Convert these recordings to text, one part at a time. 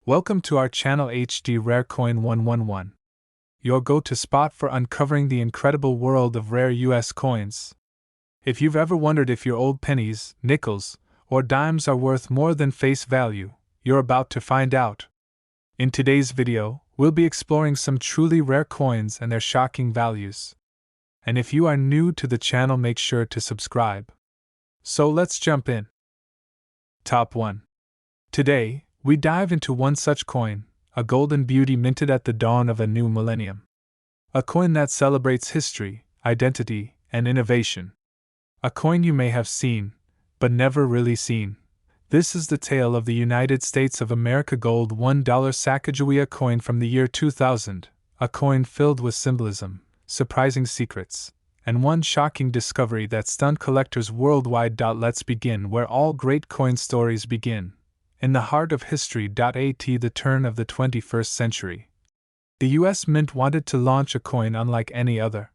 Welcome to our channel HD Rare Coin111, your go-to spot for uncovering the incredible world of rare US coins. If you've ever wondered if your old pennies, nickels, or dimes are worth more than face value, you're about to find out. In today's video, we'll be exploring some truly rare coins and their shocking values. And if you are new to the channel, make sure to subscribe. So let's jump in. Top 1. Today, we dive into one such coin, a golden beauty minted at the dawn of a new millennium. A coin that celebrates history, identity, and innovation. A coin you may have seen, but never really seen. This is the tale of the United States of America gold $1 Sacagawea coin from the year 2000, a coin filled with symbolism, surprising secrets, and one shocking discovery that stunned collectors worldwide. Let's begin where all great coin stories begin. In the heart of history. At the turn of the 21st century, the US Mint wanted to launch a coin unlike any other.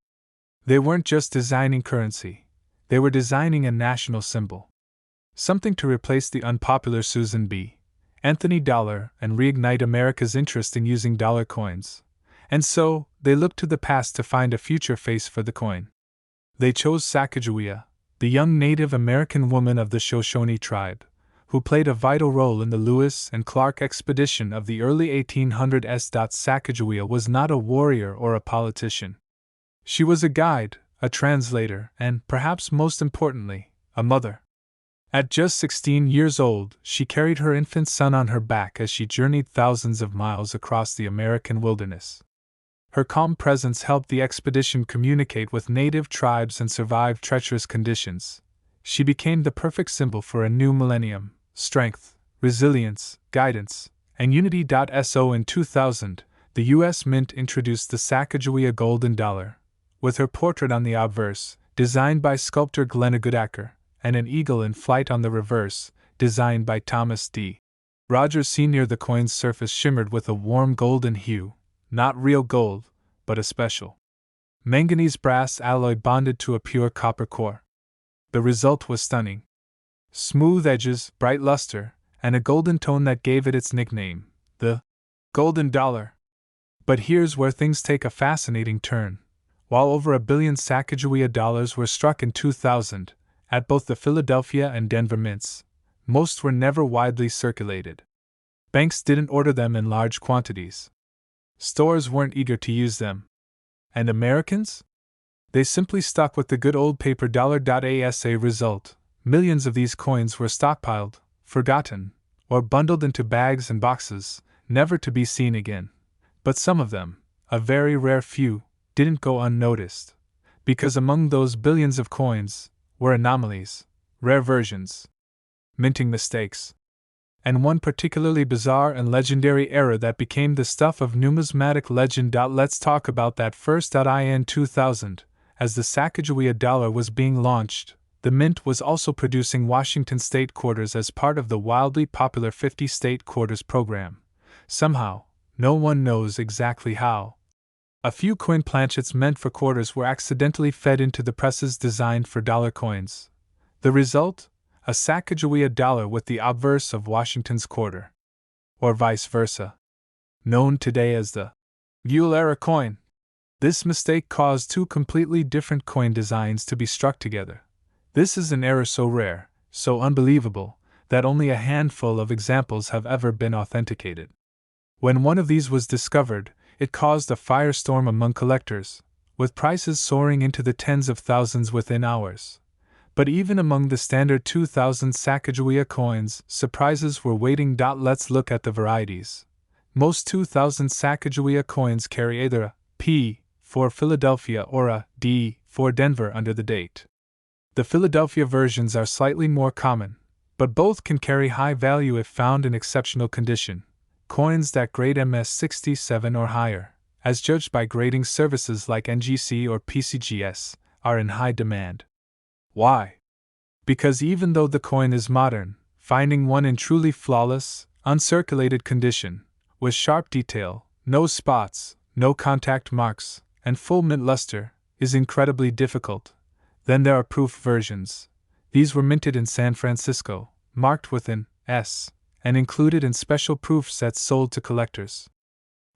They weren't just designing currency, they were designing a national symbol. Something to replace the unpopular Susan B. Anthony dollar and reignite America's interest in using dollar coins. And so, they looked to the past to find a future face for the coin. They chose Sacagawea, the young Native American woman of the Shoshone tribe, who played a vital role in the Lewis and Clark expedition of the early 1800s. Sacagawea was not a warrior or a politician. She was a guide, a translator, and, perhaps most importantly, a mother. At just 16 years old, she carried her infant son on her back as she journeyed thousands of miles across the American wilderness. Her calm presence helped the expedition communicate with native tribes and survive treacherous conditions. She became the perfect symbol for a new millennium: strength, resilience, guidance, and unity. So in 2000, the US Mint introduced the Sacagawea golden dollar, with her portrait on the obverse, designed by sculptor Glenn Goodacre, and an eagle in flight on the reverse, designed by Thomas D. Rogers Sr. The coin's surface shimmered with a warm golden hue, not real gold, but a special manganese brass alloy bonded to a pure copper core. The result was stunning. Smooth edges, bright luster, and a golden tone that gave it its nickname, the Golden Dollar. But here's where things take a fascinating turn. While over 1 billion Sacagawea dollars were struck in 2000, at both the Philadelphia and Denver mints, most were never widely circulated. Banks didn't order them in large quantities. Stores weren't eager to use them. And Americans? They simply stuck with the good old paper dollar. As a result, millions of these coins were stockpiled, forgotten, or bundled into bags and boxes, never to be seen again. But some of them, a very rare few, didn't go unnoticed. Because among those billions of coins were anomalies, rare versions, minting mistakes, and one particularly bizarre and legendary error that became the stuff of numismatic legend. Let's talk about that first. In 2000, as the Sacagawea dollar was being launched, the Mint was also producing Washington state quarters as part of the wildly popular 50 state quarters program. Somehow, no one knows exactly how, a few coin planchets meant for quarters were accidentally fed into the presses designed for dollar coins. The result? A Sacagawea dollar with the obverse of Washington's quarter. Or vice versa. Known today as the Buell era coin. This mistake caused two completely different coin designs to be struck together. This is an error so rare, so unbelievable, that only a handful of examples have ever been authenticated. When one of these was discovered, it caused a firestorm among collectors, with prices soaring into the tens of thousands within hours. But even among the standard 2000 Sacagawea coins, surprises were waiting. Let's look at the varieties. Most 2000 Sacagawea coins carry either a P for Philadelphia or a D for Denver under the date. The Philadelphia versions are slightly more common, but both can carry high value if found in exceptional condition. Coins that grade MS67 or higher, as judged by grading services like NGC or PCGS, are in high demand. Why? Because even though the coin is modern, finding one in truly flawless, uncirculated condition, with sharp detail, no spots, no contact marks, and full mint luster, is incredibly difficult. Then there are proof versions. These were minted in San Francisco, marked with an S, and included in special proof sets sold to collectors.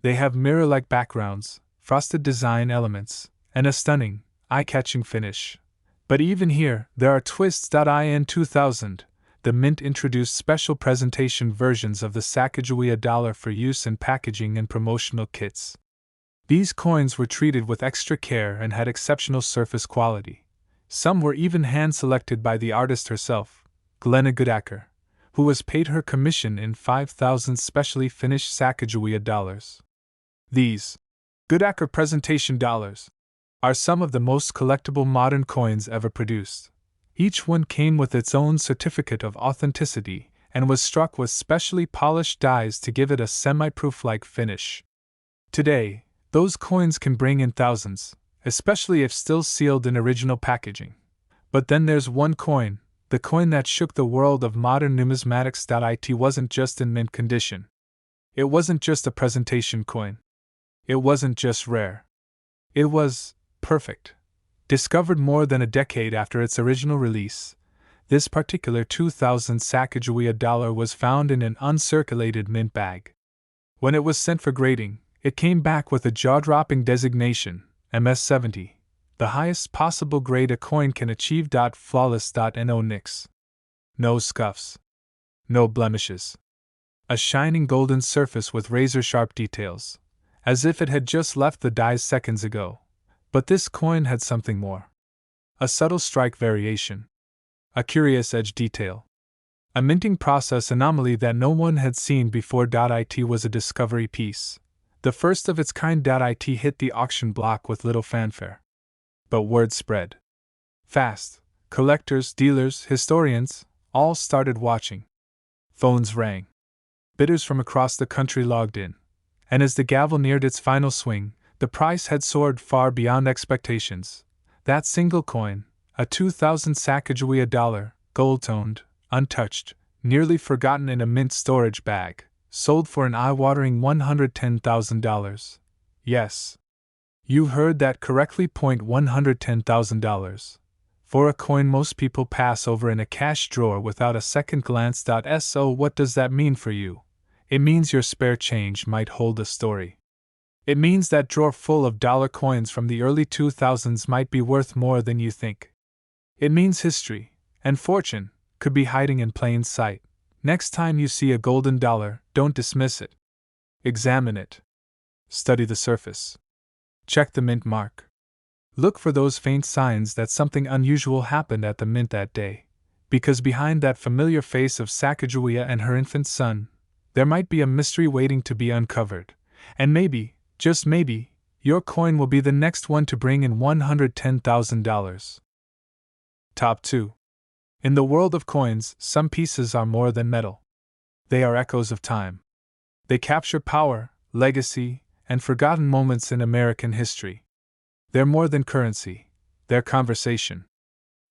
They have mirror-like backgrounds, frosted design elements, and a stunning, eye-catching finish. But even here, there are twists. In 2000, the Mint introduced special presentation versions of the Sacagawea dollar for use in packaging and promotional kits. These coins were treated with extra care and had exceptional surface quality. Some were even hand-selected by the artist herself, Glenna Goodacre, who was paid her commission in 5,000 specially finished Sacagawea dollars. These Goodacre presentation dollars are some of the most collectible modern coins ever produced. Each one came with its own certificate of authenticity and was struck with specially polished dies to give it a semi-proof-like finish. Today, those coins can bring in thousands, especially if still sealed in original packaging. But then there's one coin, the coin that shook the world of modern numismatics. It wasn't just in mint condition. It wasn't just a presentation coin. It wasn't just rare. It was perfect. Discovered more than a decade after its original release, this particular 2000 Sacagawea dollar was found in an uncirculated mint bag. When it was sent for grading, it came back with a jaw-dropping designation, MS70, the highest possible grade a coin can achieve. Flawless. No nicks. No scuffs. No blemishes. A shining golden surface with razor-sharp details, as if it had just left the dies seconds ago. But this coin had something more. A subtle strike variation. A curious edge detail. A minting process anomaly that no one had seen before. It was a discovery piece. The first of its kind. It hit the auction block with little fanfare. But word spread fast. Collectors, dealers, historians, all started watching. Phones rang. Bidders from across the country logged in. And as the gavel neared its final swing, the price had soared far beyond expectations. That single coin, a 2000 Sacagawea dollar, gold-toned, untouched, nearly forgotten in a mint storage bag, sold for an eye-watering $110,000. Yes. You heard that correctly. $110,000. For a coin most people pass over in a cash drawer without a second glance. So what does that mean for you? It means your spare change might hold a story. It means that drawer full of dollar coins from the early 2000s might be worth more than you think. It means history and fortune could be hiding in plain sight. Next time you see a golden dollar, don't dismiss it. Examine it. Study the surface. Check the mint mark. Look for those faint signs that something unusual happened at the mint that day, because behind that familiar face of Sacagawea and her infant son, there might be a mystery waiting to be uncovered, and maybe, just maybe, your coin will be the next one to bring in $110,000. Top 2. In the world of coins, some pieces are more than metal. They are echoes of time. They capture power, legacy, and forgotten moments in American history. They're more than currency, they're conversation.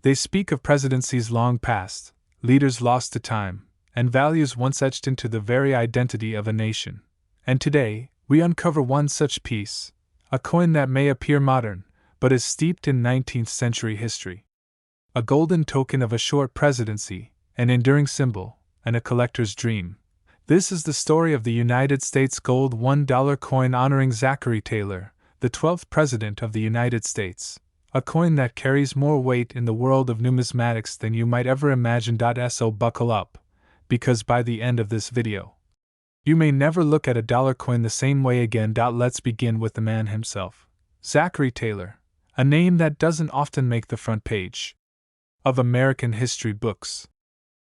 They speak of presidencies long past, leaders lost to time, and values once etched into the very identity of a nation. And today, we uncover one such piece, a coin that may appear modern, but is steeped in 19th century history. A golden token of a short presidency, an enduring symbol, and a collector's dream. This is the story of the United States gold $1 coin honoring Zachary Taylor, the 12th President of the United States. A coin that carries more weight in the world of numismatics than you might ever imagine. So buckle up, because by the end of this video, you may never look at a dollar coin the same way again. Let's begin with the man himself. Zachary Taylor, a name that doesn't often make the front page of American history books.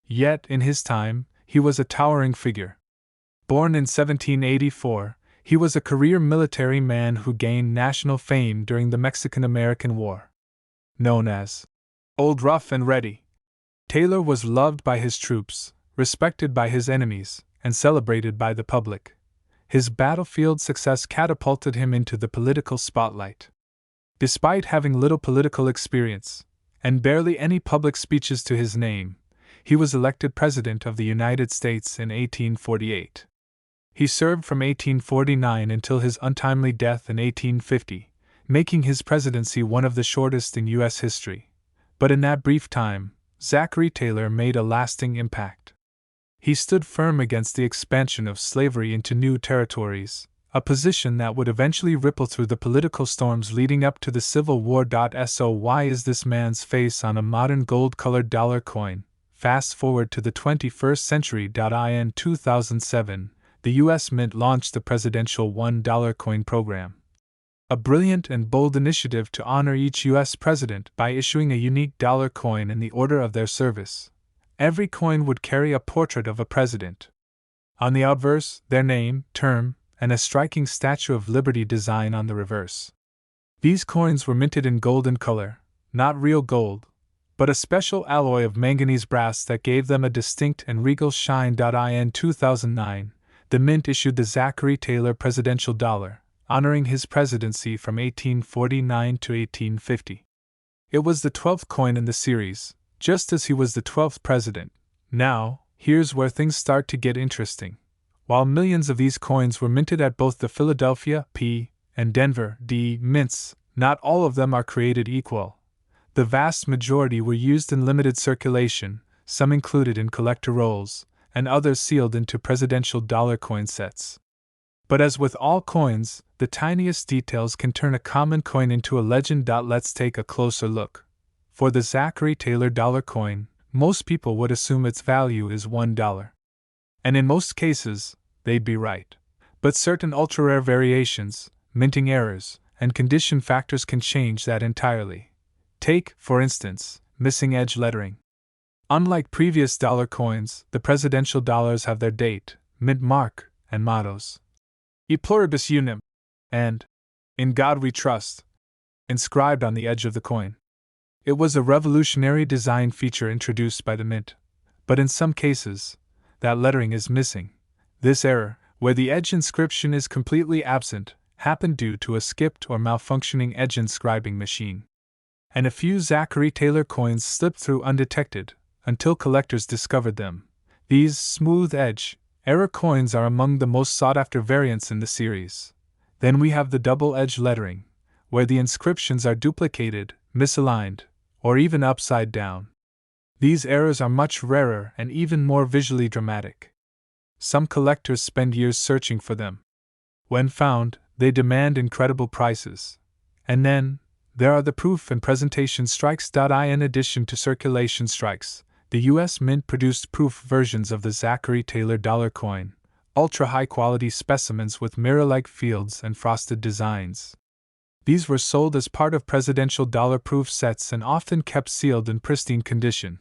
Yet, in his time, he was a towering figure. Born in 1784, he was a career military man who gained national fame during the Mexican-American War. Known as Old Rough and Ready, Taylor was loved by his troops, respected by his enemies, and celebrated by the public. His battlefield success catapulted him into the political spotlight. Despite having little political experience, and barely any public speeches to his name, he was elected President of the United States in 1848. He served from 1849 until his untimely death in 1850, making his presidency one of the shortest in U.S. history. But in that brief time, Zachary Taylor made a lasting impact. He stood firm against the expansion of slavery into new territories, a position that would eventually ripple through the political storms leading up to the Civil War. So why is this man's face on a modern gold-colored dollar coin? Fast forward to the 21st century. In 2007, the U.S. Mint launched the presidential $1 coin program, a brilliant and bold initiative to honor each U.S. president by issuing a unique dollar coin in the order of their service. Every coin would carry a portrait of a president. On the obverse, their name, term, and a striking Statue of Liberty design on the reverse. These coins were minted in golden color, not real gold, but a special alloy of manganese brass that gave them a distinct and regal shine. In 2009, the Mint issued the Zachary Taylor Presidential Dollar, honoring his presidency from 1849 to 1850. It was the 12th coin in the series, just as he was the 12th president. Now, here's where things start to get interesting. While millions of these coins were minted at both the Philadelphia P and Denver D mints, not all of them are created equal. The vast majority were used in limited circulation, some included in collector rolls, and others sealed into presidential dollar coin sets. But as with all coins, the tiniest details can turn a common coin into a legend. Let's take a closer look. For the Zachary Taylor dollar coin, most people would assume its value is $1. And in most cases, they'd be right. But certain ultra-rare variations, minting errors, and condition factors can change that entirely. Take, for instance, missing edge lettering. Unlike previous dollar coins, the presidential dollars have their date, mint mark, and mottos. E pluribus unum, and In God We Trust, inscribed on the edge of the coin. It was a revolutionary design feature introduced by the Mint, but in some cases, that lettering is missing. This error, where the edge inscription is completely absent, happened due to a skipped or malfunctioning edge inscribing machine. And a few Zachary Taylor coins slipped through undetected, until collectors discovered them. These smooth edge, error coins are among the most sought-after variants in the series. Then we have the double-edge lettering, where the inscriptions are duplicated, misaligned, or even upside down. These errors are much rarer and even more visually dramatic. Some collectors spend years searching for them. When found, they demand incredible prices. And then, there are the proof and presentation strikes. In addition to circulation strikes, the U.S. Mint produced proof versions of the Zachary Taylor dollar coin, ultra-high-quality specimens with mirror-like fields and frosted designs. These were sold as part of presidential dollar proof sets and often kept sealed in pristine condition.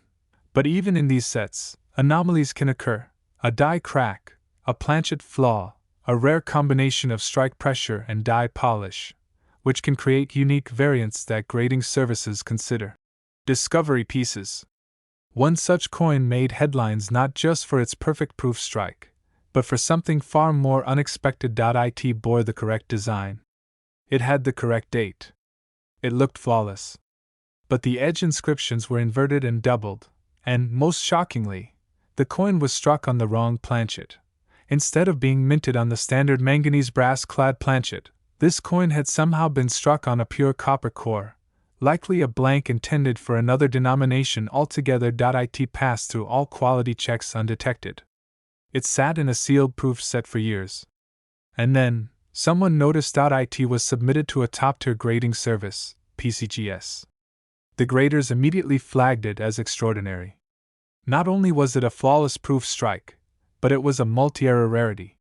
But even in these sets, anomalies can occur: a die crack, a planchet flaw, a rare combination of strike pressure and die polish, which can create unique variants that grading services consider discovery pieces. One such coin made headlines not just for its perfect proof strike, but for something far more unexpected. It bore the correct design. It had the correct date. It looked flawless. But the edge inscriptions were inverted and doubled, and, most shockingly, the coin was struck on the wrong planchet. Instead of being minted on the standard manganese brass-clad planchet, this coin had somehow been struck on a pure copper core, likely a blank intended for another denomination altogether. It passed through all quality checks undetected. It sat in a sealed proof set for years. And then, someone noticed. It was submitted to a top-tier grading service, PCGS. The graders immediately flagged it as extraordinary. Not only was it a flawless proof strike, but it was a multi-error rarity.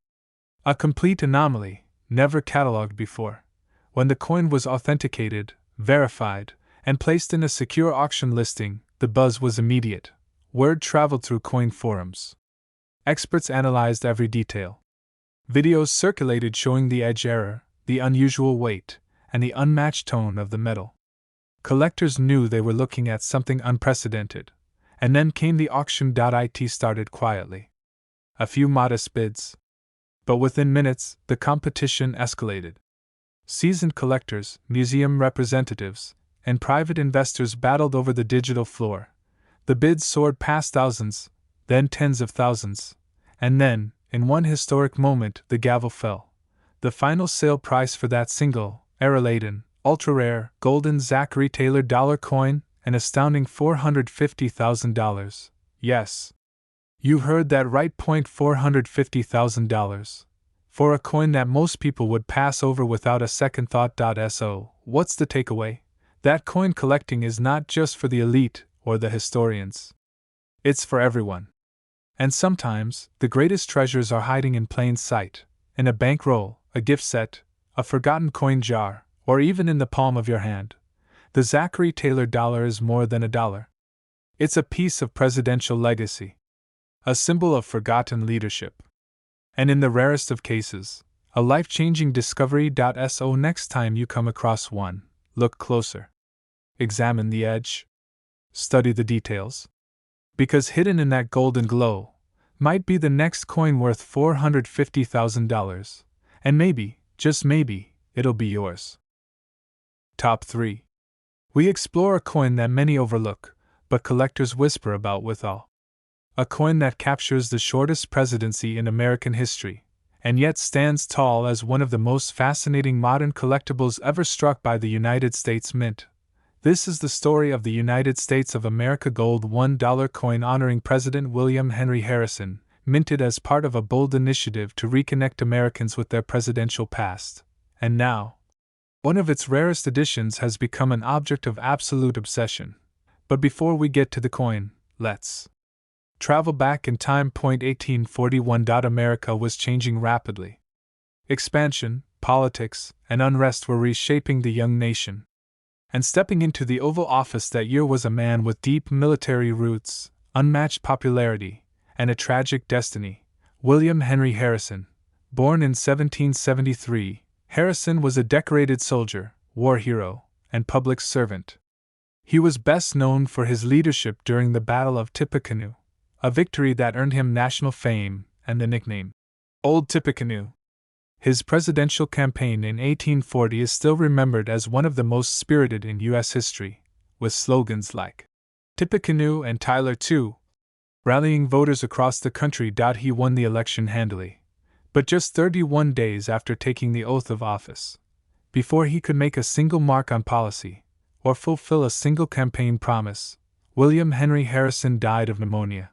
A complete anomaly, never catalogued before. When the coin was authenticated, verified, and placed in a secure auction listing, the buzz was immediate. Word traveled through coin forums. Experts analyzed every detail. Videos circulated showing the edge error, the unusual weight, and the unmatched tone of the metal. Collectors knew they were looking at something unprecedented. And then came the auction. It started quietly. A few modest bids. But within minutes, the competition escalated. Seasoned collectors, museum representatives, and private investors battled over the digital floor. The bids soared past thousands, then tens of thousands. And then, in one historic moment, the gavel fell. The final sale price for that single, error-laden, ultra-rare, golden Zachary Taylor dollar coin, an astounding $450,000. Yes. You heard that right, $450,000. For a coin that most people would pass over without a second thought. So, what's the takeaway? That coin collecting is not just for the elite or the historians. It's for everyone. And sometimes, the greatest treasures are hiding in plain sight, in a bankroll, a gift set, a forgotten coin jar, or even in the palm of your hand. The Zachary Taylor dollar is more than a dollar. It's a piece of presidential legacy, a symbol of forgotten leadership, and in the rarest of cases, a life-changing discovery. So next time you come across one, look closer. Examine the edge. Study the details. Because hidden in that golden glow might be the next coin worth $450,000, and maybe, just maybe, it'll be yours. Top 3. We explore a coin that many overlook, but collectors whisper about with awe. A coin that captures the shortest presidency in American history, and yet stands tall as one of the most fascinating modern collectibles ever struck by the United States Mint. This is the story of the United States of America gold $1 coin honoring President William Henry Harrison, minted as part of a bold initiative to reconnect Americans with their presidential past. And now, one of its rarest editions has become an object of absolute obsession. But before we get to the coin, let's travel back in time. 1841. America was changing rapidly. Expansion, politics, and unrest were reshaping the young nation. And stepping into the Oval Office that year was a man with deep military roots, unmatched popularity, and a tragic destiny: William Henry Harrison. Born in 1773, Harrison was a decorated soldier, war hero, and public servant. He was best known for his leadership during the Battle of Tippecanoe, a victory that earned him national fame and the nickname Old Tippecanoe. His presidential campaign in 1840 is still remembered as one of the most spirited in U.S. history, with slogans like Tippecanoe and Tyler too, rallying voters across the country. He won the election handily, but just 31 days after taking the oath of office. Before he could make a single mark on policy, or fulfill a single campaign promise, William Henry Harrison died of pneumonia.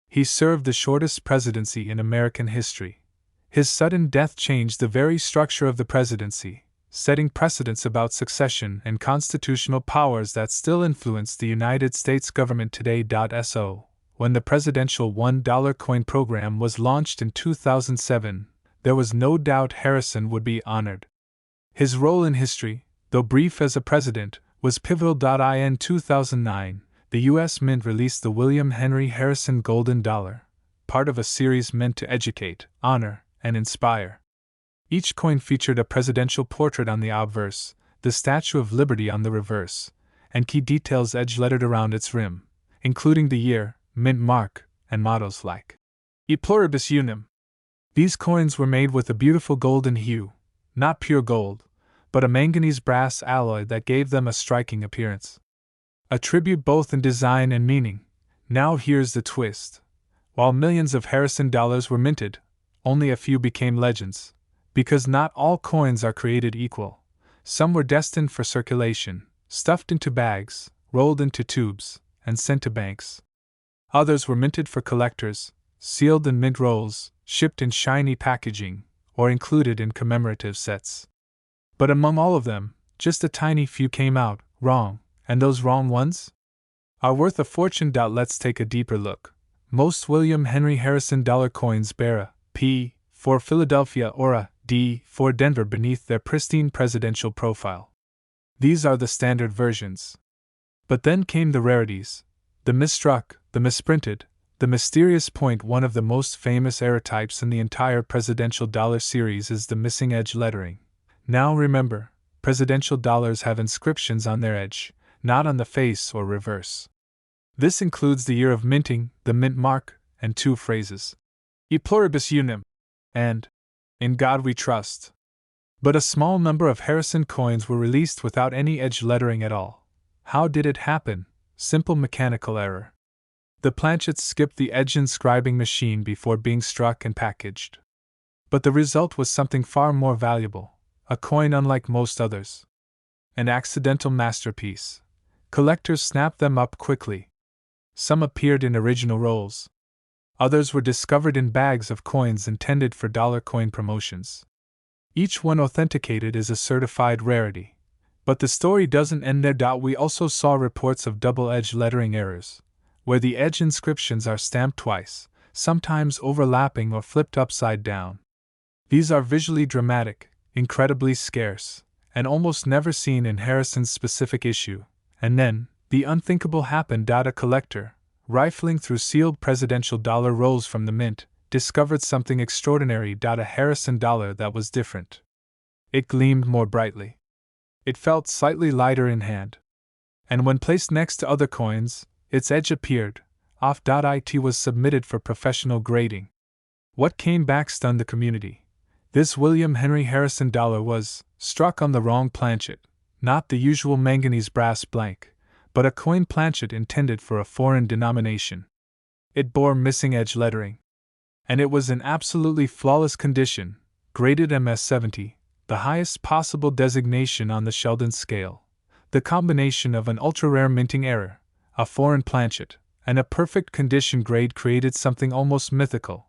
He served the shortest presidency in American history. His sudden death changed the very structure of the presidency, setting precedents about succession and constitutional powers that still influence the United States government today. So, when the presidential $1 coin program was launched in 2007, there was no doubt Harrison would be honored. His role in history, though brief as a president, was pivotal. In 2009, the U.S. Mint released the William Henry Harrison Golden Dollar, part of a series meant to educate, honor, and inspire. Each coin featured a presidential portrait on the obverse, the Statue of Liberty on the reverse, and key details edge-lettered around its rim, including the year, mint mark, and mottos like E pluribus unum. These coins were made with a beautiful golden hue, not pure gold, but a manganese brass alloy that gave them a striking appearance. A tribute both in design and meaning. Now here's the twist. While millions of Harrison dollars were minted, only a few became legends. Because not all coins are created equal. Some were destined for circulation, stuffed into bags, rolled into tubes, and sent to banks. Others were minted for collectors, sealed in mint rolls, shipped in shiny packaging, or included in commemorative sets. But among all of them, just a tiny few came out wrong, and those wrong ones are worth a fortune. Let's take a deeper look. Most William Henry Harrison dollar coins bear a P for Philadelphia or a D for Denver beneath their pristine presidential profile. These are the standard versions. But then came the rarities, the misstruck, the misprinted, the mysterious point. One of the most famous error types in the entire presidential dollar series is the missing edge lettering. Now remember, presidential dollars have inscriptions on their edge, not on the face or reverse. This includes the year of minting, the mint mark, and two phrases: E pluribus unum, and In God we trust. But a small number of Harrison coins were released without any edge lettering at all. How did it happen? Simple mechanical error. The planchets skipped the edge inscribing machine before being struck and packaged. But the result was something far more valuable, a coin unlike most others. An accidental masterpiece. Collectors snapped them up quickly. Some appeared in original rolls. Others were discovered in bags of coins intended for dollar coin promotions. Each one authenticated as a certified rarity. But the story doesn't end there. We also saw reports of double-edged lettering errors, where the edge inscriptions are stamped twice, sometimes overlapping or flipped upside down. These are visually dramatic, incredibly scarce, and almost never seen in Harrison's specific issue. And then, the unthinkable happened. A collector, rifling through sealed presidential dollar rolls from the mint, discovered something extraordinary. A Harrison dollar that was different. It gleamed more brightly. It felt slightly lighter in hand. And when placed next to other coins, its edge appeared off. It was submitted for professional grading. What came back stunned the community. This William Henry Harrison dollar was struck on the wrong planchet, not the usual manganese brass blank, but a coin planchet intended for a foreign denomination. It bore missing edge lettering. And it was in absolutely flawless condition, graded MS-70, the highest possible designation on the Sheldon scale. The combination of an ultra-rare minting error, a foreign planchet, and a perfect condition grade created something almost mythical.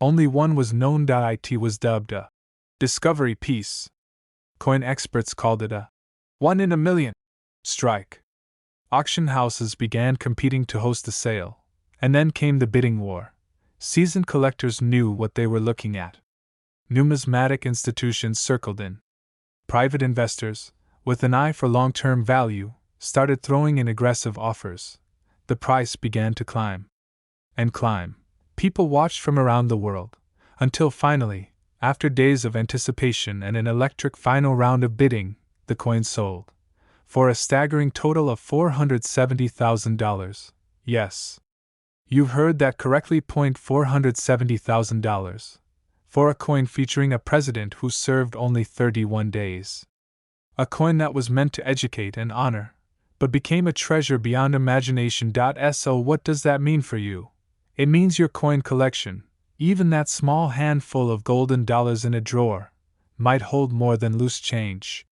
Only one was known. It was dubbed a discovery piece. Coin experts called it a 1 in a million strike. Auction houses began competing to host the sale, and then came the bidding war. Seasoned collectors knew what they were looking at. Numismatic institutions circled in. Private investors, with an eye for long-term value, started throwing in aggressive offers. The price began to climb. And climb. People watched from around the world, until finally, after days of anticipation and an electric final round of bidding, the coin sold. For a staggering total of $470,000. Yes. You've heard that correctly. $470,000. For a coin featuring a president who served only 31 days. A coin that was meant to educate and honor, but became a treasure beyond imagination. So what does that mean for you? It means your coin collection, even that small handful of golden dollars in a drawer, might hold more than loose change.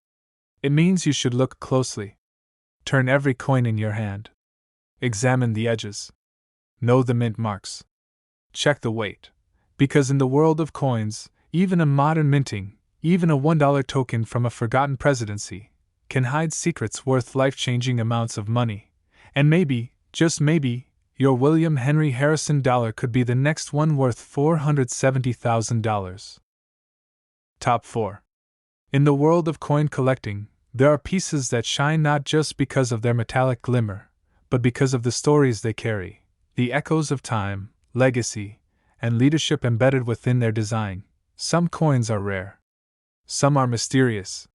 It means you should look closely. Turn every coin in your hand. Examine the edges. Know the mint marks. Check the weight. Because in the world of coins, even a modern minting, even a $1 token from a forgotten presidency, can hide secrets worth life-changing amounts of money. And maybe, just maybe, your William Henry Harrison dollar could be the next one worth $470,000. Top 4. In the world of coin collecting, there are pieces that shine not just because of their metallic glimmer, but because of the stories they carry, the echoes of time, legacy, and leadership embedded within their design. Some coins are rare. Some are mysterious.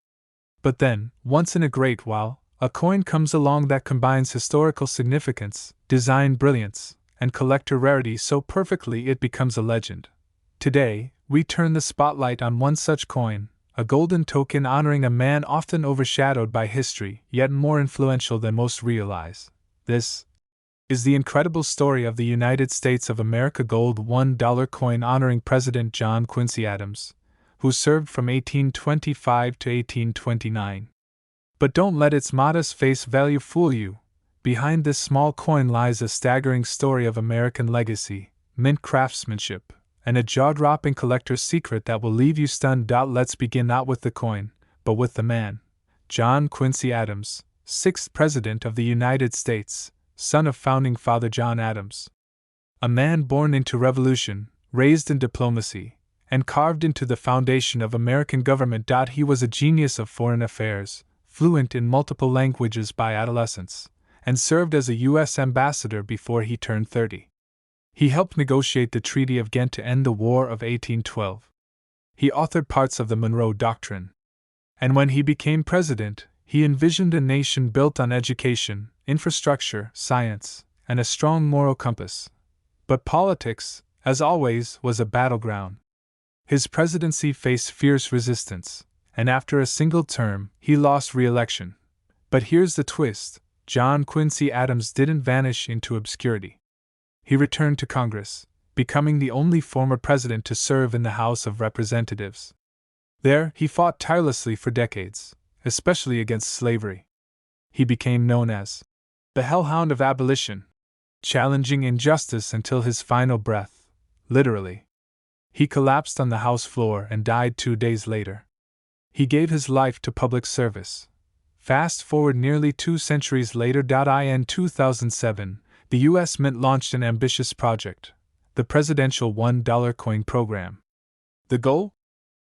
But then, once in a great while, a coin comes along that combines historical significance, design brilliance, and collector rarity so perfectly it becomes a legend. Today, we turn the spotlight on one such coin, a golden token honoring a man often overshadowed by history, yet more influential than most realize. This is the incredible story of the United States of America gold $1 coin honoring President John Quincy Adams, who served from 1825 to 1829. But don't let its modest face value fool you. Behind this small coin lies a staggering story of American legacy, mint craftsmanship, and a jaw-dropping collector's secret that will leave you stunned. Let's begin not with the coin, but with the man. John Quincy Adams, 6th President of the United States, son of founding father John Adams. A man born into revolution, raised in diplomacy, and carved into the foundation of American government. He was a genius of foreign affairs, fluent in multiple languages by adolescence, and served as a U.S. ambassador before he turned 30. He helped negotiate the Treaty of Ghent to end the War of 1812. He authored parts of the Monroe Doctrine. And when he became president, he envisioned a nation built on education, infrastructure, science, and a strong moral compass. But politics, as always, was a battleground. His presidency faced fierce resistance, and after a single term, he lost re-election. But here's the twist: John Quincy Adams didn't vanish into obscurity. He returned to Congress, becoming the only former president to serve in the House of Representatives. There, he fought tirelessly for decades, especially against slavery. He became known as the Hellhound of Abolition, challenging injustice until his final breath. Literally. He collapsed on the house floor and died 2 days later. He gave his life to public service. Fast forward nearly 2 centuries later. In 2007, the U.S. Mint launched an ambitious project, the Presidential $1 Coin Program. The goal?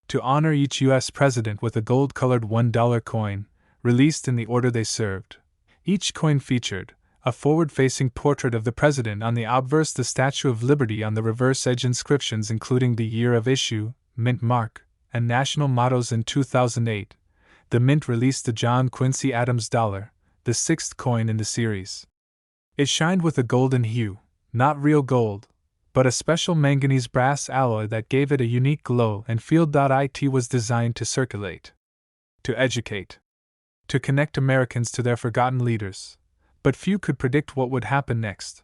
To honor each U.S. president with a gold-colored $1 coin, released in the order they served. Each coin featured a forward-facing portrait of the president on the obverse, the Statue of Liberty on the reverse edge, inscriptions including the year of issue, mint mark, and national mottos. In 2008, the Mint released the John Quincy Adams dollar, the 6th coin in the series. It shined with a golden hue, not real gold, but a special manganese brass alloy that gave it a unique glow and feel. It was designed to circulate, to educate, to connect Americans to their forgotten leaders. But few could predict what would happen next.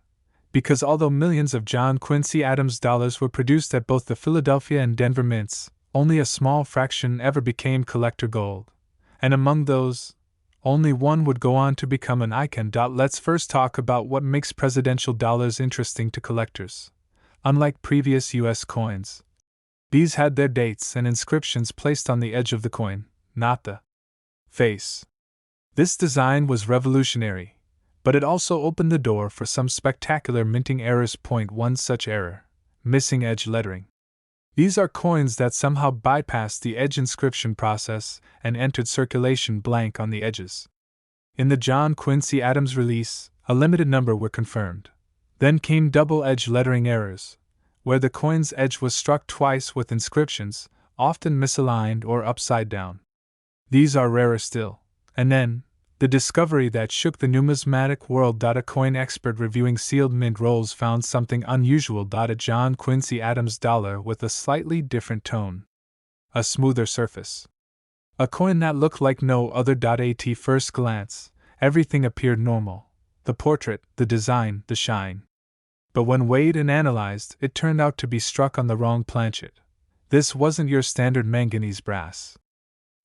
Because although millions of John Quincy Adams dollars were produced at both the Philadelphia and Denver mints, only a small fraction ever became collector gold. And among those, only one would go on to become an icon. Let's first talk about what makes presidential dollars interesting to collectors. Unlike previous U.S. coins, these had their dates and inscriptions placed on the edge of the coin, not the face. This design was revolutionary, but it also opened the door for some spectacular minting errors. Point 1 such error: missing edge lettering. These are coins that somehow bypassed the edge inscription process and entered circulation blank on the edges. In the John Quincy Adams release, a limited number were confirmed. Then came double edge lettering errors, where the coin's edge was struck twice with inscriptions, often misaligned or upside down. These are rarer still. And then, the discovery that shook the numismatic world. A coin expert reviewing sealed mint rolls found something unusual. A John Quincy Adams dollar with a slightly different tone, a smoother surface. A coin that looked like no other. At first glance, everything appeared normal: the portrait, the design, the shine. But when weighed and analyzed, it turned out to be struck on the wrong planchet. This wasn't your standard manganese brass.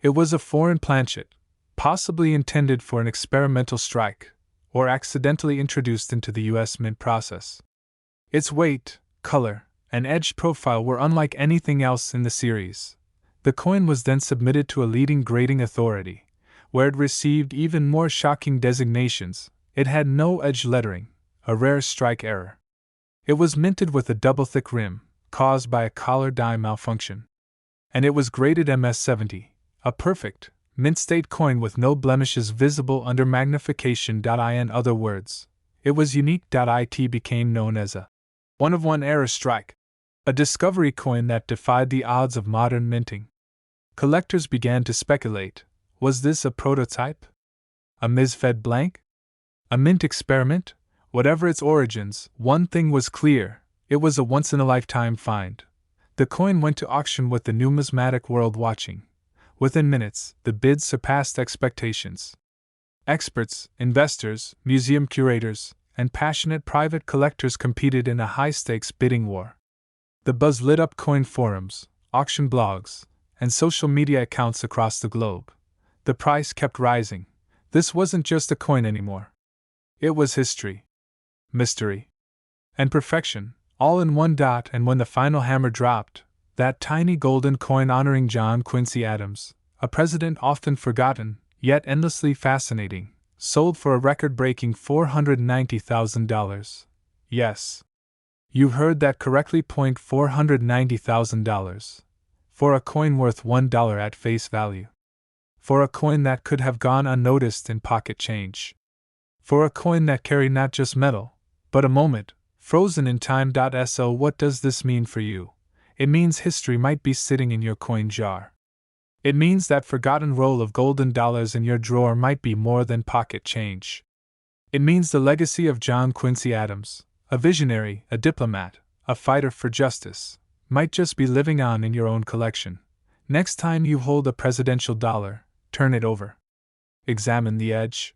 It was a foreign planchet, possibly intended for an experimental strike, or accidentally introduced into the U.S. Mint process. Its weight, color, and edge profile were unlike anything else in the series. The coin was then submitted to a leading grading authority, where it received even more shocking designations. It had no edge lettering, a rare strike error. It was minted with a double-thick rim, caused by a collar die malfunction. And it was graded MS-70, a perfect, mint-state coin with no blemishes visible under magnification. In other words, it was unique. It became known as a one-of-one error strike, a discovery coin that defied the odds of modern minting. Collectors began to speculate: was this a prototype? A misfed blank? A mint experiment? Whatever its origins, one thing was clear: it was a once-in-a-lifetime find. The coin went to auction with the numismatic world watching. Within minutes, the bids surpassed expectations. Experts, investors, museum curators, and passionate private collectors competed in a high-stakes bidding war. The buzz lit up coin forums, auction blogs, and social media accounts across the globe. The price kept rising. This wasn't just a coin anymore. It was history, mystery, and perfection, all in one. And when the final hammer dropped, that tiny golden coin honoring John Quincy Adams, a president often forgotten, yet endlessly fascinating, sold for a record-breaking $490,000. Yes, you heard that correctly. $490,000. For a coin worth $1 at face value. For a coin that could have gone unnoticed in pocket change. For a coin that carried not just metal, but a moment, frozen in time. So what does this mean for you? It means history might be sitting in your coin jar. It means that forgotten roll of golden dollars in your drawer might be more than pocket change. It means the legacy of John Quincy Adams, a visionary, a diplomat, a fighter for justice, might just be living on in your own collection. Next time you hold a presidential dollar, turn it over. Examine the edge.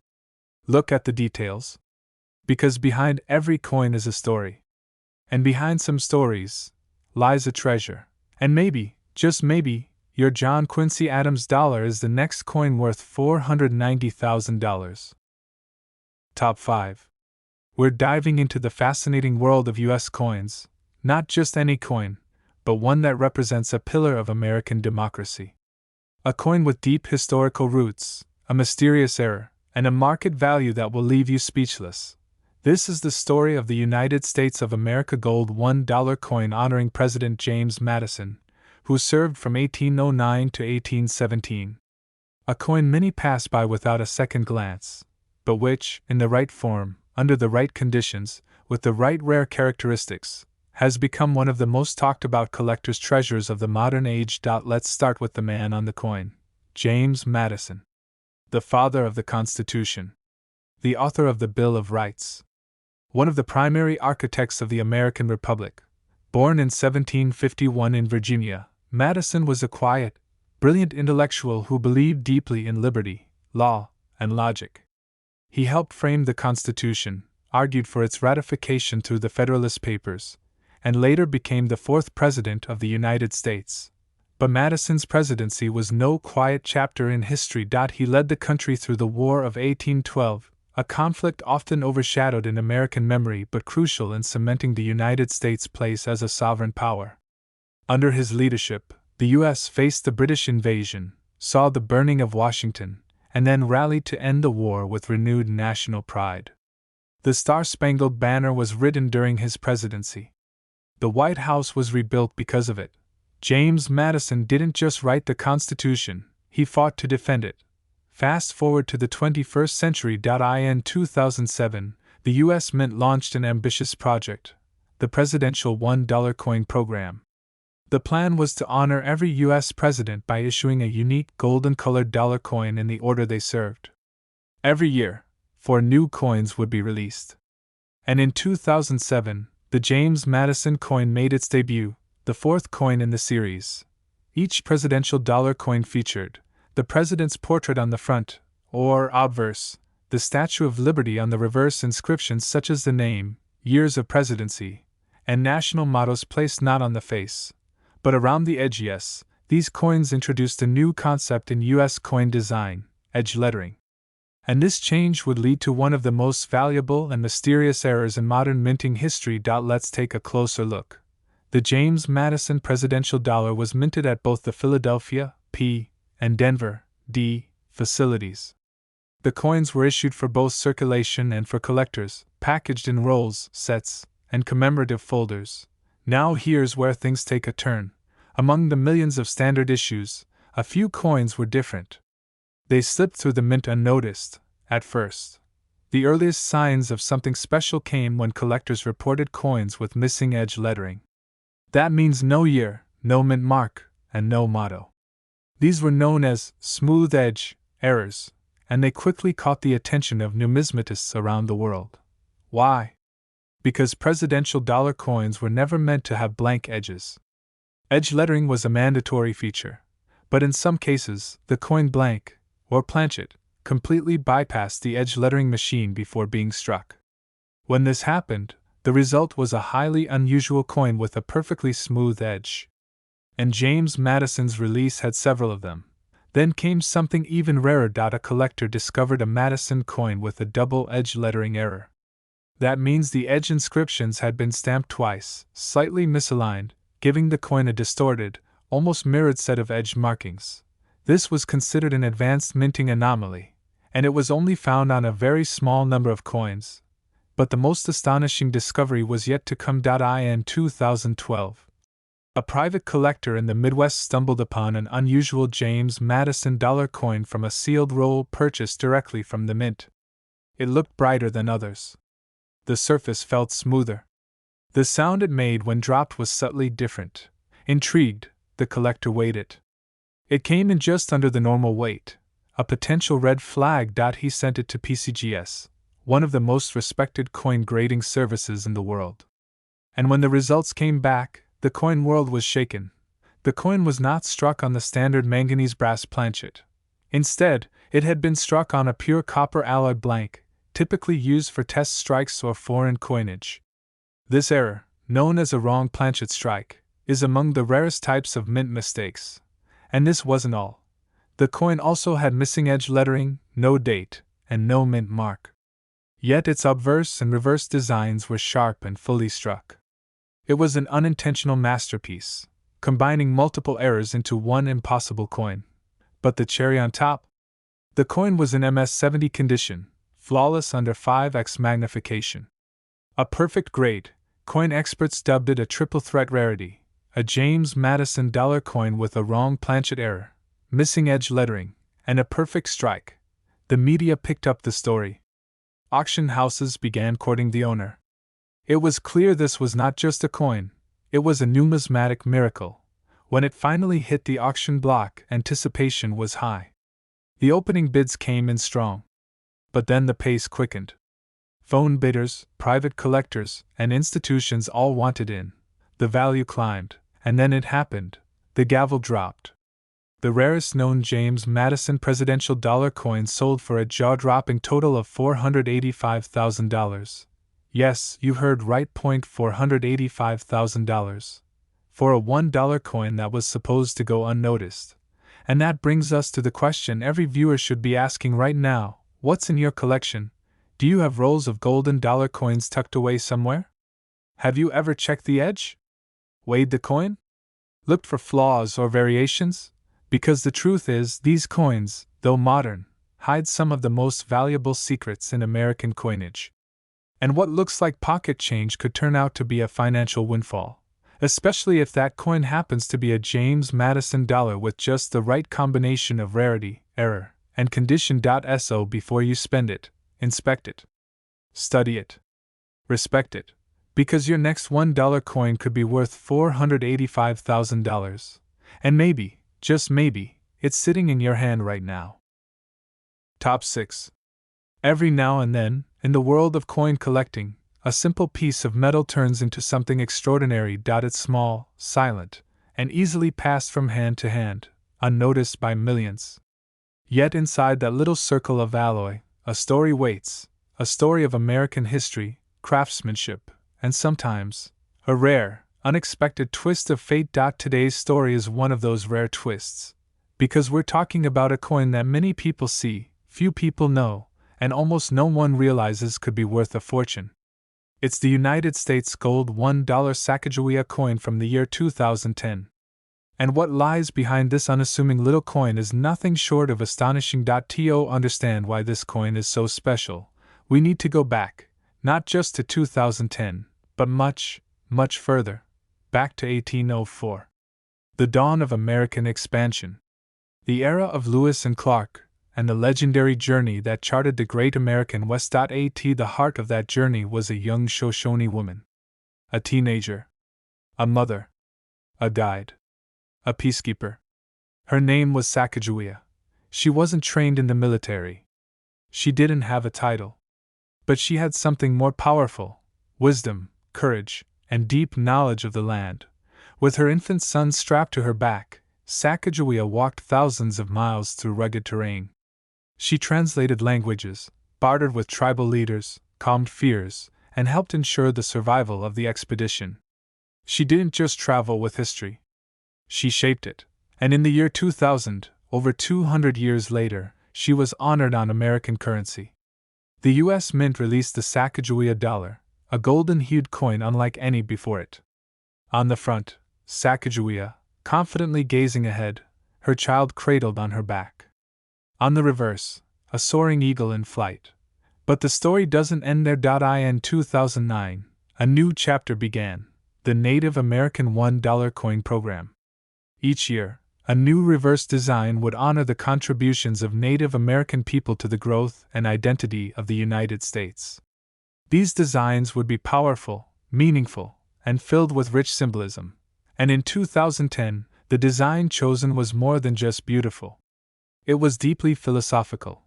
Look at the details. Because behind every coin is a story. And behind some stories lies a treasure. And maybe, just maybe, your John Quincy Adams dollar is the next coin worth $490,000. Top 5. We're diving into the fascinating world of U.S. coins, Not just any coin, but one that represents a pillar of American democracy. A coin with deep historical roots, a mysterious error, and a market value that will leave you speechless. This is the story of the United States of America Gold $1 coin honoring President James Madison, who served from 1809 to 1817. A coin many pass by without a second glance, but which, in the right form, under the right conditions, with the right rare characteristics, has become one of the most talked about collector's treasures of the modern age. Let's start with the man on the coin, James Madison. The father of the Constitution. The author of the Bill of Rights. One of the primary architects of the American Republic. Born in 1751 in Virginia, Madison was a quiet, brilliant intellectual who believed deeply in liberty, law, and logic. He helped frame the Constitution, argued for its ratification through the Federalist Papers, and later became the fourth President of the United States. But Madison's presidency was no quiet chapter in history. He led the country through the War of 1812, a conflict often overshadowed in American memory but crucial in cementing the United States' place as a sovereign power. Under his leadership, the U.S. faced the British invasion, saw the burning of Washington, and then rallied to end the war with renewed national pride. The Star-Spangled Banner was written during his presidency. The White House was rebuilt because of it. James Madison didn't just write the Constitution, he fought to defend it. Fast forward to the 21st century. In 2007, the U.S. Mint launched an ambitious project, the Presidential $1 Coin Program. The plan was to honor every U.S. president by issuing a unique golden-colored dollar coin in the order they served. Every year, 4 new coins would be released. And in 2007, the James Madison coin made its debut, the 4th coin in the series. Each presidential dollar coin featured the president's portrait on the front, or obverse, the Statue of Liberty on the reverse, inscriptions such as the name, years of presidency, and national mottos placed not on the face, but around the edge. Yes, these coins introduced a new concept in U.S. coin design, edge lettering. And this change would lead to one of the most valuable and mysterious errors in modern minting history. Let's take a closer look. The James Madison presidential dollar was minted at both the Philadelphia, P, and Denver, D, facilities. The coins were issued for both circulation and for collectors, packaged in rolls, sets, and commemorative folders. Now here's where things take a turn. Among the millions of standard issues, a few coins were different. They slipped through the mint unnoticed, at first. The earliest signs of something special came when collectors reported coins with missing edge lettering. That means no year, no mint mark, and no motto. These were known as smooth edge errors, and they quickly caught the attention of numismatists around the world. Why? Because presidential dollar coins were never meant to have blank edges. Edge lettering was a mandatory feature, but in some cases, the coin blank, or planchet, completely bypassed the edge lettering machine before being struck. When this happened, the result was a highly unusual coin with a perfectly smooth edge. And James Madison's release had several of them. Then came something even rarer. A collector discovered a Madison coin with a double edge lettering error. That means the edge inscriptions had been stamped twice, slightly misaligned, giving the coin a distorted, almost mirrored set of edge markings. This was considered an advanced minting anomaly, and it was only found on a very small number of coins. But the most astonishing discovery was yet to come. In 2012, a private collector in the Midwest stumbled upon an unusual James Madison dollar coin from a sealed roll purchased directly from the mint. It looked brighter than others. The surface felt smoother. The sound it made when dropped was subtly different. Intrigued, the collector weighed it. It came in just under the normal weight, a potential red flag. He sent it to PCGS, one of the most respected coin grading services in the world. And when the results came back, the coin world was shaken. The coin was not struck on the standard manganese brass planchet. Instead, it had been struck on a pure copper alloy blank, typically used for test strikes or foreign coinage. This error, known as a wrong planchet strike, is among the rarest types of mint mistakes. And this wasn't all. The coin also had missing edge lettering, no date, and no mint mark. Yet its obverse and reverse designs were sharp and fully struck. It was an unintentional masterpiece, combining multiple errors into one impossible coin. But the cherry on top? The coin was in MS-70 condition, flawless under 5x magnification. A perfect grade. Coin experts dubbed it a triple threat rarity, a James Madison dollar coin with a wrong planchet error, missing edge lettering, and a perfect strike. The media picked up the story. Auction houses began courting the owner. It was clear this was not just a coin, it was a numismatic miracle. When it finally hit the auction block, anticipation was high. The opening bids came in strong. But then the pace quickened. Phone bidders, private collectors, and institutions all wanted in. The value climbed, and then it happened. The gavel dropped. The rarest known James Madison presidential dollar coin sold for a jaw-dropping total of $485,000. Yes, you heard right, $485,000. For a $1 coin that was supposed to go unnoticed. And that brings us to the question every viewer should be asking right now: what's in your collection? Do you have rolls of golden dollar coins tucked away somewhere? Have you ever checked the edge? Weighed the coin? Looked for flaws or variations? Because the truth is, these coins, though modern, hide some of the most valuable secrets in American coinage. And what looks like pocket change could turn out to be a financial windfall, especially if that coin happens to be a James Madison dollar with just the right combination of rarity, error, and condition. So before you spend it, inspect it. Study it. Respect it. Because your next $1 coin could be worth $485,000. And maybe, just maybe, it's sitting in your hand right now. Top 6. Every now and then, in the world of coin collecting, a simple piece of metal turns into something extraordinary. It's small, silent, and easily passed from hand to hand, unnoticed by millions. Yet inside that little circle of alloy, a story waits, a story of American history, craftsmanship, and sometimes, a rare, unexpected twist of fate. Today's story is one of those rare twists. Because we're talking about a coin that many people see, few people know, and almost no one realizes could be worth a fortune. It's the United States gold $1 Sacagawea coin from the year 2010. And what lies behind this unassuming little coin is nothing short of astonishing. To understand why this coin is so special, we need to go back, not just to 2010, but much, much further, back to 1804. The dawn of American expansion. The era of Lewis and Clark, and the legendary journey that charted the great American West. The heart of that journey was a young Shoshone woman. A teenager. A mother. A guide. A peacekeeper. Her name was Sacagawea. She wasn't trained in the military. She didn't have a title. But she had something more powerful: wisdom, courage, and deep knowledge of the land. With her infant son strapped to her back, Sacagawea walked thousands of miles through rugged terrain. She translated languages, bartered with tribal leaders, calmed fears, and helped ensure the survival of the expedition. She didn't just travel with history. She shaped it, and in the year 2000, over 200 years later, she was honored on American currency. The U.S. Mint released the Sacagawea dollar, a golden-hued coin unlike any before it. On the front, Sacagawea, confidently gazing ahead, her child cradled on her back. On the reverse, a soaring eagle in flight. But the story doesn't end there. In 2009, a new chapter began, the Native American $1 coin program. Each year, a new reverse design would honor the contributions of Native American people to the growth and identity of the United States. These designs would be powerful, meaningful, and filled with rich symbolism. And in 2010, the design chosen was more than just beautiful. It was deeply philosophical.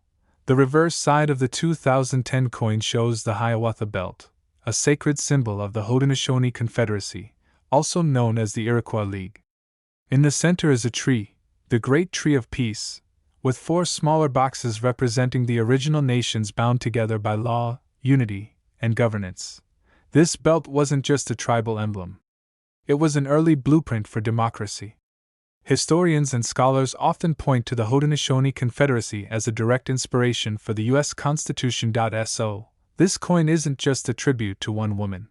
The reverse side of the 2010 coin shows the Hiawatha Belt, a sacred symbol of the Haudenosaunee Confederacy, also known as the Iroquois League. In the center is a tree, the Great Tree of Peace, with 4 smaller boxes representing the original nations bound together by law, unity, and governance. This belt wasn't just a tribal emblem. It was an early blueprint for democracy. Historians and scholars often point to the Haudenosaunee Confederacy as a direct inspiration for the U.S. Constitution. So, this coin isn't just a tribute to one woman.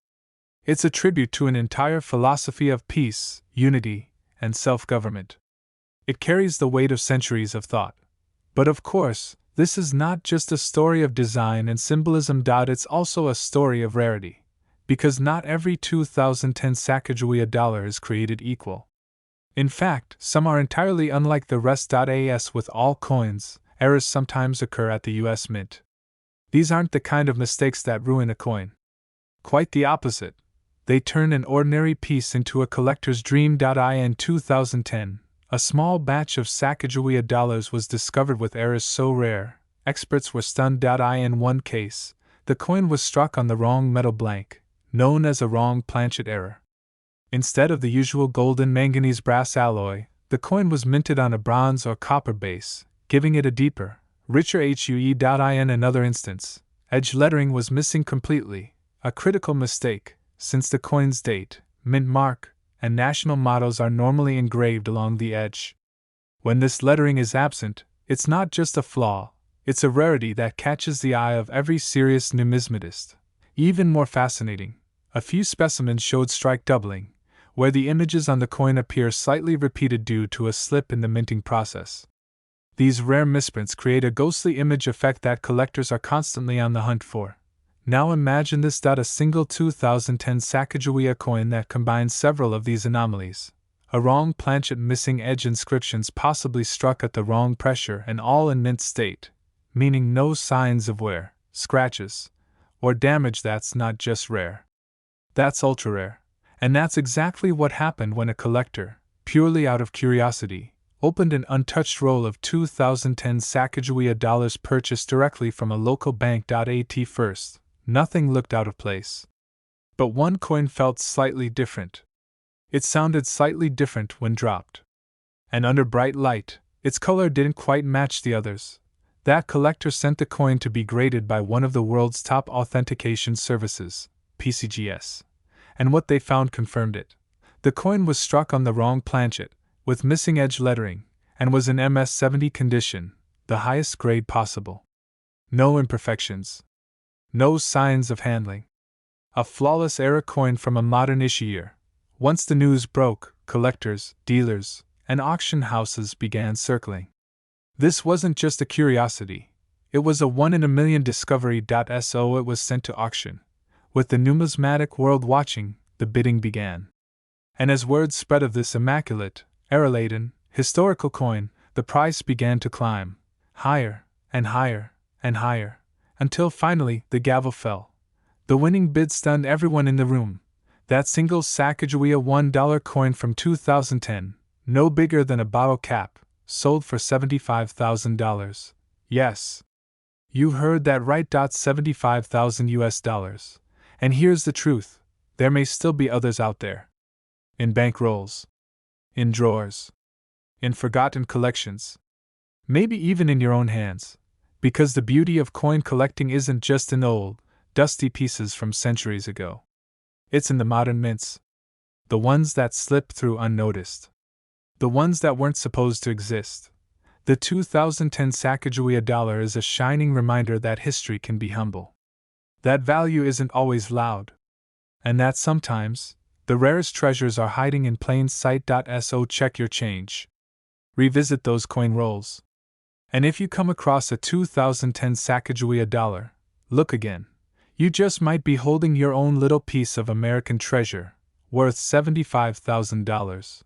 It's a tribute to an entire philosophy of peace, unity, and self-government. It carries the weight of centuries of thought. But of course, this is not just a story of design and symbolism. It's also a story of rarity. Because not every 2010 Sacagawea dollar is created equal. In fact, some are entirely unlike the rest. As with all coins, errors sometimes occur at the US Mint. These aren't the kind of mistakes that ruin a coin. Quite the opposite. They turn an ordinary piece into a collector's dream. In 2010, a small batch of Sacagawea dollars was discovered with errors so rare, experts were stunned. In one case, the coin was struck on the wrong metal blank, known as a wrong planchet error. Instead of the usual golden manganese brass alloy, the coin was minted on a bronze or copper base, giving it a deeper, richer hue. In another instance, edge lettering was missing completely, a critical mistake, since the coin's date, mint mark, and national mottos are normally engraved along the edge. When this lettering is absent, it's not just a flaw, it's a rarity that catches the eye of every serious numismatist. Even more fascinating, a few specimens showed strike doubling, where the images on the coin appear slightly repeated due to a slip in the minting process. These rare misprints create a ghostly image effect that collectors are constantly on the hunt for. Now imagine this. A single 2010 Sacagawea coin that combines several of these anomalies. A wrong planchet, missing edge, inscriptions possibly struck at the wrong pressure, and all in mint state, meaning no signs of wear, scratches, or damage. That's not just rare. That's ultra rare. And that's exactly what happened when a collector, purely out of curiosity, opened an untouched roll of 2010 Sacagawea dollars purchased directly from a local bank. At first, nothing looked out of place. But one coin felt slightly different. It sounded slightly different when dropped. And under bright light, its color didn't quite match the others. That collector sent the coin to be graded by one of the world's top authentication services, PCGS. And what they found confirmed it. The coin was struck on the wrong planchet, with missing edge lettering, and was in MS-70 condition, the highest grade possible. No imperfections. No signs of handling. A flawless error coin from a modern issuer. Once the news broke, collectors, dealers, and auction houses began circling. This wasn't just a curiosity. It was a one-in-a-million discovery. So it was sent to auction. With the numismatic world watching, the bidding began. And as word spread of this immaculate, error-laden, historical coin, the price began to climb, higher, and higher, and higher, until finally the gavel fell. The winning bid stunned everyone in the room. That single Sacagawea $1 coin from 2010, no bigger than a bottle cap, sold for $75,000. Yes. You heard that right. $75,000. And here's the truth, there may still be others out there. In bank rolls. In drawers. In forgotten collections. Maybe even in your own hands. Because the beauty of coin collecting isn't just in old, dusty pieces from centuries ago. It's in the modern mints. The ones that slip through unnoticed. The ones that weren't supposed to exist. The 2010 Sacagawea dollar is a shining reminder that history can be humble. That value isn't always loud. And that sometimes, the rarest treasures are hiding in plain sight. So check your change. Revisit those coin rolls. And if you come across a 2010 Sacagawea dollar, look again. You just might be holding your own little piece of American treasure, worth $75,000.